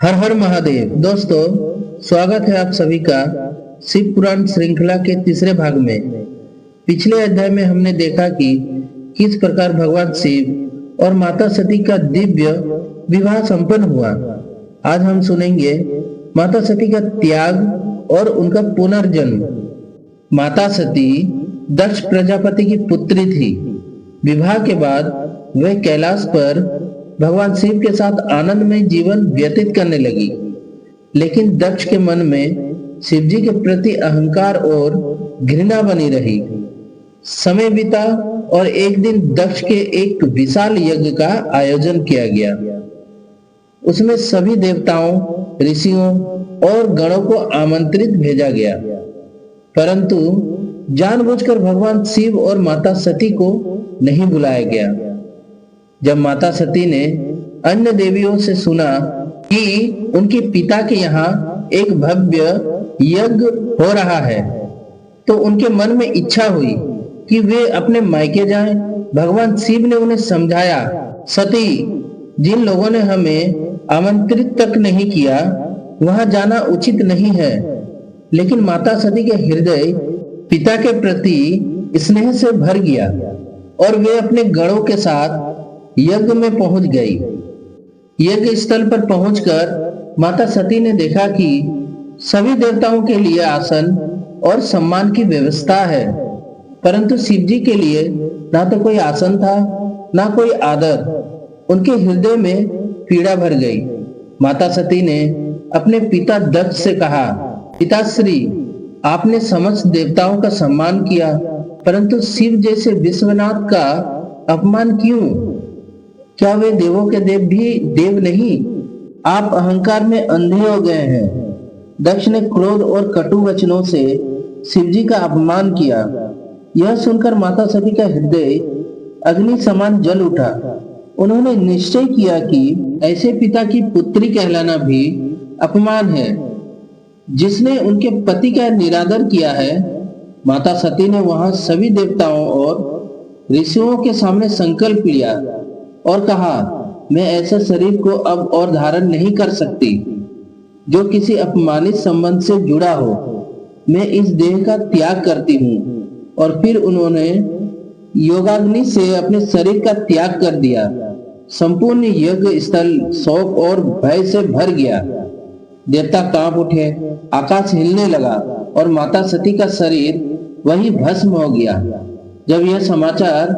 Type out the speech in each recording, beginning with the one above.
हर हर महादेव। दोस्तों, स्वागत है आप सभी का शिव पुराण श्रृंखला के तीसरे भाग में। पिछले अध्याय में हमने देखा कि किस प्रकार भगवान शिव और माता सती का दिव्य विवाह संपन्न हुआ। आज हम सुनेंगे माता सती का त्याग और उनका पुनर्जन्म। माता सती दक्ष प्रजापति की पुत्री थी। विवाह के बाद वे कैलाश पर भगवान शिव के साथ आनंदमय जीवन व्यतीत करने लगी। लेकिन दक्ष के मन में शिव जी के प्रति अहंकार और घृणा बनी रही। समय बीता और एक दिन दक्ष के एक विशाल यज्ञ का आयोजन किया गया। उसमें सभी देवताओं, ऋषियों और गणों को आमंत्रित भेजा गया, परंतु जानबूझकर भगवान शिव और माता सती को नहीं बुलाया गया। जब माता सती ने अन्य देवियों से सुना कि उनके पिता के यहाँ एक भव्य यज्ञ हो रहा है, तो उनके मन में इच्छा हुई कि वे अपने मायके जाएं। भगवान शिव ने उन्हें समझाया, सती, जिन लोगों ने हमें आमंत्रित तक नहीं किया, वहां जाना उचित नहीं है। लेकिन माता सती के हृदय पिता के प्रति स्नेह से भर गया और वे अपने गणों के साथ यज्ञ में पहुंच गई। यज्ञ स्थल पर पहुंचकर माता सती ने देखा कि सभी देवताओं के लिए आसन और सम्मान की व्यवस्था है, परंतु शिव जी के लिए ना तो कोई आसन था, ना कोई आदर। उनके हृदय में पीड़ा भर गई। माता सती ने अपने पिता दक्ष से कहा, पिताश्री, आपने समस्त देवताओं का सम्मान किया, परंतु शिव जैसे विश्वनाथ का अपमान क्यों? क्या वे देवों के देव भी देव नहीं? आप अहंकार में अंधे हो गए हैं। दक्ष ने क्रोध और कटु वचनों से शिव जी का अपमान किया। यह सुनकर माता सती का हृदय अग्नि समान जल उठा। उन्होंने निश्चय किया कि ऐसे पिता की पुत्री कहलाना भी अपमान है, जिसने उनके पति का निरादर किया है। माता सती ने वहां सभी देवताओं और ऋषियों के सामने संकल्प लिया और कहा, मैं ऐसे शरीर को अब और धारण नहीं कर सकती जो किसी अपमानित संबंध से जुड़ा हो। मैं इस देह का त्याग करती हूँ। और फिर उन्होंने योगाग्नि से अपने शरीर का त्याग कर दिया। संपूर्ण यज्ञ स्थल शोक और भय से भर गया। देवता कांप उठे, आकाश हिलने लगा और माता सती का शरीर वही भस्म हो गया। जब यह समाचार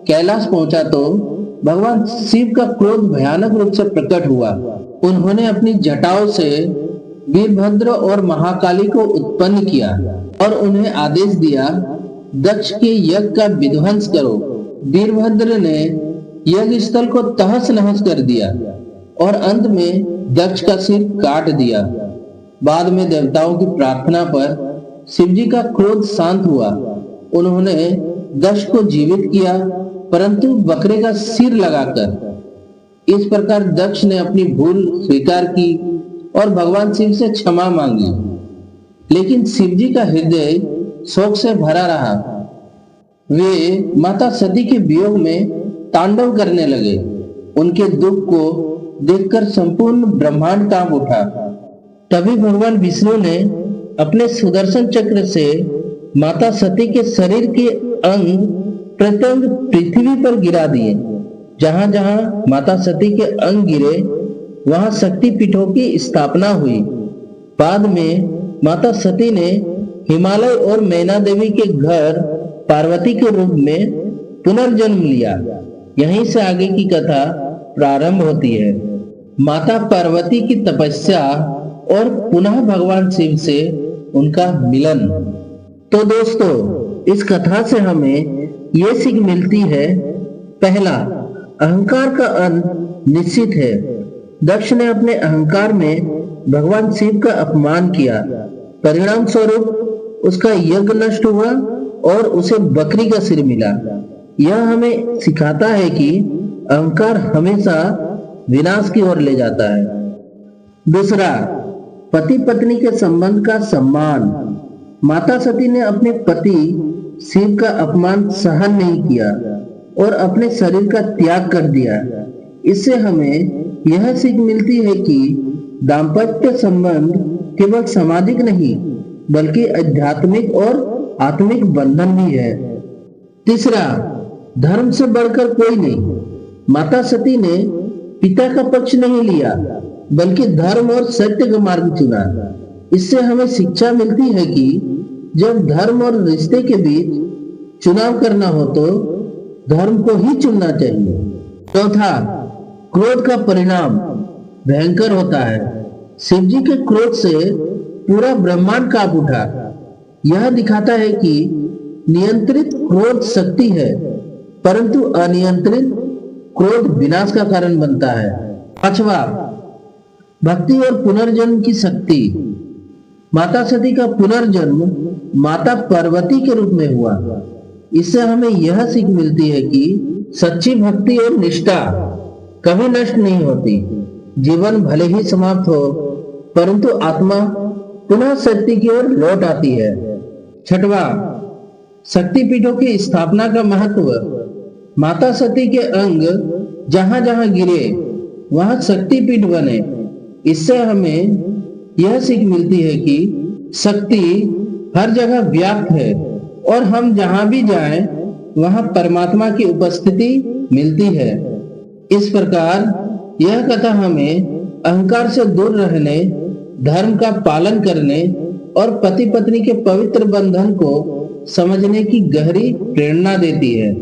कैलाश पहुंचा तो भगवान शिव का क्रोध भयानक रूप से प्रकट हुआ। उन्होंने अपनी जटाओं से वीरभद्र और महाकाली को उत्पन्न किया और उन्हें आदेश दिया, दक्ष के यज्ञ का विध्वंस करो। वीरभद्र ने यज्ञ स्थल को तहस नहस कर दिया और अंत में दक्ष का सिर काट दिया। बाद में देवताओं की प्रार्थना पर शिव जी का क्रोध शांत हुआ। उन्होंने दक्ष को जीवित किया, परंतु बकरे का सिर लगाकर। इस प्रकार दक्ष ने अपनी भूल स्वीकार की और भगवान शिव से क्षमा मांगी। लेकिन शिव जी का हृदय शोक से भरा रहा। वे माता सती के वियोग में तांडव करने लगे। उनके दुख को देखकर संपूर्ण ब्रह्मांड कांप उठा। तभी भगवान विष्णु ने अपने सुदर्शन चक्र से माता सती के शरीर के अंग प्रत्यंग पृथ्वी पर गिरा दिए। जहां जहां माता सती के अंग गिरे, वहां शक्ति पीठों की स्थापना हुई। बाद में माता सती ने हिमालय और मैना देवी के घर पार्वती के रूप में पुनर्जन्म लिया। यहीं से आगे की कथा प्रारंभ होती है। माता पार्वती की तपस्या और पुनः भगवान शिव से उनका मिलन। तो दोस्तों, इस कथा से हमें ये सीख मिलती है, पहला, अहंकार का अंत निश्चित है। दक्ष ने अपने अहंकार में भगवान शिव का अपमान किया। परिणाम स्वरूप उसका यज्ञ नष्ट हुआ और उसे बकरी का सिर मिला। यह हमें सिखाता है कि अहंकार हमेशा विनाश की ओर ले जाता है। दूसरा, पति पत्नी के संबंध का सम्मान। माता सती ने अपने पति शिव का अपमान सहन नहीं किया और अपने शरीर का त्याग कर दिया। इससे हमें यह सीख मिलती है कि दाम्पत्य संबंध केवल सामाजिक नहीं बल्कि आध्यात्मिक और आत्मिक बंधन भी है। तीसरा, धर्म से बढ़कर कोई नहीं। माता सती ने पिता का पक्ष नहीं लिया बल्कि धर्म और सत्य का मार्ग चुना। इससे हमें शिक्षा मिलती है कि जब धर्म और रिश्ते के बीच चुनाव करना हो तो धर्म को ही चुनना चाहिए। चौथा, क्रोध का परिणाम भयंकर होता है। शिव जी के क्रोध से पूरा ब्रह्मांड कांप उठा। यह दिखाता है कि नियंत्रित क्रोध शक्ति है परंतु अनियंत्रित क्रोध विनाश का कारण बनता है। पांचवा, भक्ति और पुनर्जन्म की शक्ति। माता सती का पुनर्जन्म माता पार्वती के रूप में हुआ। इससे हमें यह सीख मिलती है कि सच्ची भक्ति और निष्ठा कभी नष्ट नहीं होती। जीवन भले ही समाप्त हो परंतु आत्मा पुनः शक्ति की ओर लौट आती है। छठवां, शक्तिपीठों की स्थापना का महत्व। माता सती के अंग जहां जहां गिरे वहां शक्तिपीठ बने। इससे हमें यह सीख मिलती है कि शक्ति हर जगह व्याप्त है और हम जहां भी जाएं वहां परमात्मा की उपस्थिति मिलती है। इस प्रकार यह कथा हमें अहंकार से दूर रहने, धर्म का पालन करने और पति पत्नी के पवित्र बंधन को समझने की गहरी प्रेरणा देती है।